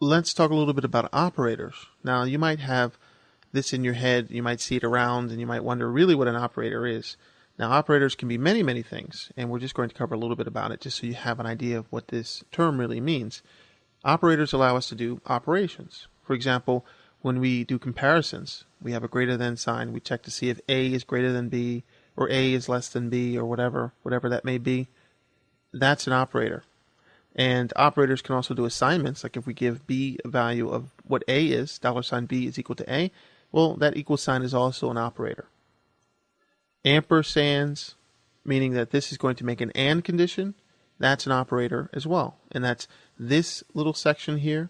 Let's talk a little bit about operators. Now, you might have this in your head, you might see it around, and you might wonder really what an operator is. Now, operators can be many, many things, and we're just going to cover a little bit about it just so you have an idea of what this term really means. Operators allow us to do operations. For example, when we do comparisons, we have a greater than sign. We check to see if A is greater than B, or A is less than B, or whatever that may be. That's an operator. And operators can also do assignments, like if we give B a value of what A is, $B is equal to A, well, that equal sign is also an operator. Ampersands, meaning that this is going to make an AND condition, that's an operator as well. And that's this little section here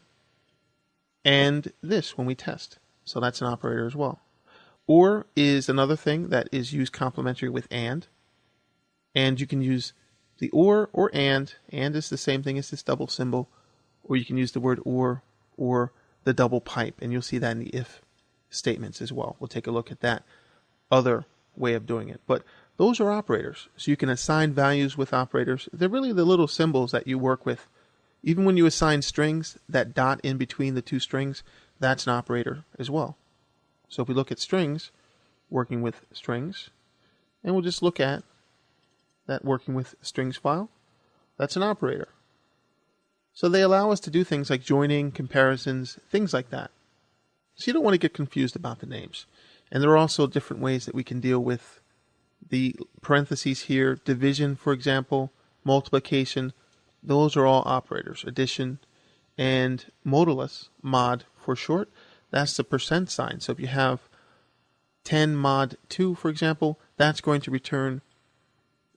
and this when we test. So that's an operator as well. OR is another thing that is used complementary with AND. And you can use the OR AND. AND is the same thing as this double symbol. Or you can use the word OR the double pipe. And you'll see that in the if statements as well. We'll take a look at that other way of doing it. But those are operators. So you can assign values with operators. They're really the little symbols that you work with. Even when you assign strings, that dot in between the two strings, that's an operator as well. So if we look at strings, working with strings, and we'll just look at that working with strings file, that's an operator. So they allow us to do things like joining, comparisons, things like that. So you don't want to get confused about the names. And there are also different ways that we can deal with the parentheses here. Division, for example, multiplication, those are all operators. Addition and modulus, mod for short, that's the percent sign. So if you have 10 mod 2, for example, that's going to return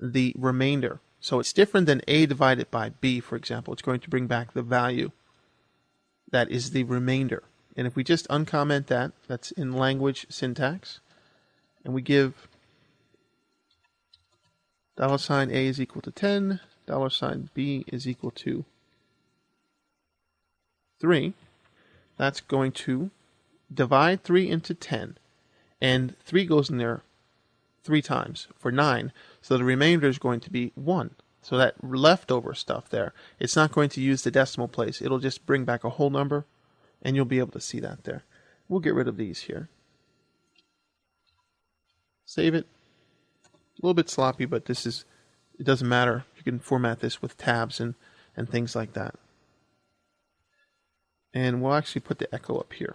the remainder. So it's different than A divided by B, for example. It's going to bring back the value that is the remainder. And if we just uncomment that, that's in language syntax, and we give $A is equal to 10, $B is equal to 3, that's going to divide 3 into 10, and 3 goes in there 3 times for 9, so the remainder is going to be 1. So that leftover stuff there, it's not going to use the decimal place. It'll just bring back a whole number, and you'll be able to see that there. We'll get rid of these here. Save it. A little bit sloppy, but it doesn't matter. You can format this with tabs and things like that. And we'll actually put the echo up here.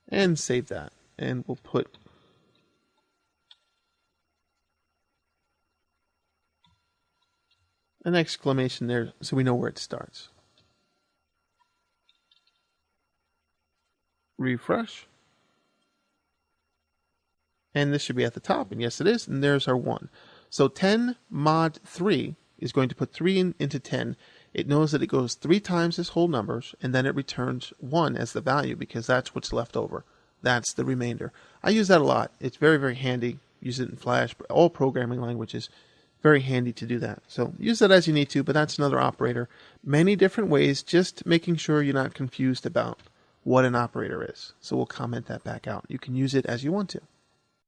And save that. And we'll put an exclamation there so we know where it starts. Refresh. And this should be at the top, and yes it is, and there's our 1. So 10 mod 3 is going to put 3 into 10. It knows that it goes 3 times this whole numbers, and then it returns 1 as the value because that's what's left over. That's the remainder. I use that a lot. It's very, very handy. Use it in Flash, all programming languages. Very handy to do that. So use that as you need to, but that's another operator. Many different ways, just making sure you're not confused about what an operator is. So we'll comment that back out. You can use it as you want to.